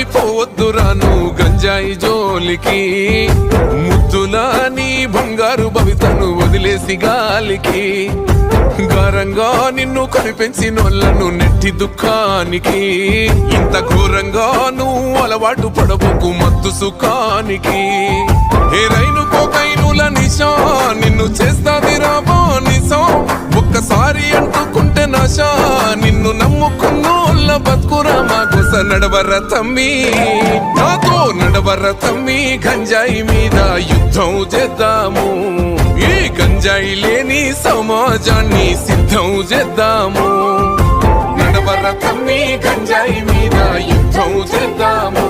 నమ్మి పోవద్దురాను గంజాయి జోలికి, ముద్దులా నీ బంగారు భవితను వదిలేసి గాలికి, గారంగా నిన్ను కనిపెంచినోళ్లను నెట్టి దుఃఖానికి, ఇంత ఘోరంగా నువ్వు అలవాటు పడబోకు మత్తు సుఖానికి. ఏ రైలు కోకైనుల నిశా నిన్ను చేస్తాది రాబో నిశా, ఒక్కసారి అంటుకుంటే నశా నిన్ను నమ్ముకున్నోళ్ళ బతుకురా మా గుస. నడవర తమ్మి నాతో నడవర తమ్మి, గంజాయి మీద యుద్ధం చేద్దాము, ఈ గంజాయి లేని సమాజాన్ని సిద్ధం చేద్దాము. నడవర తమ్మి గంజాయి మీద యుద్ధం చేద్దాము.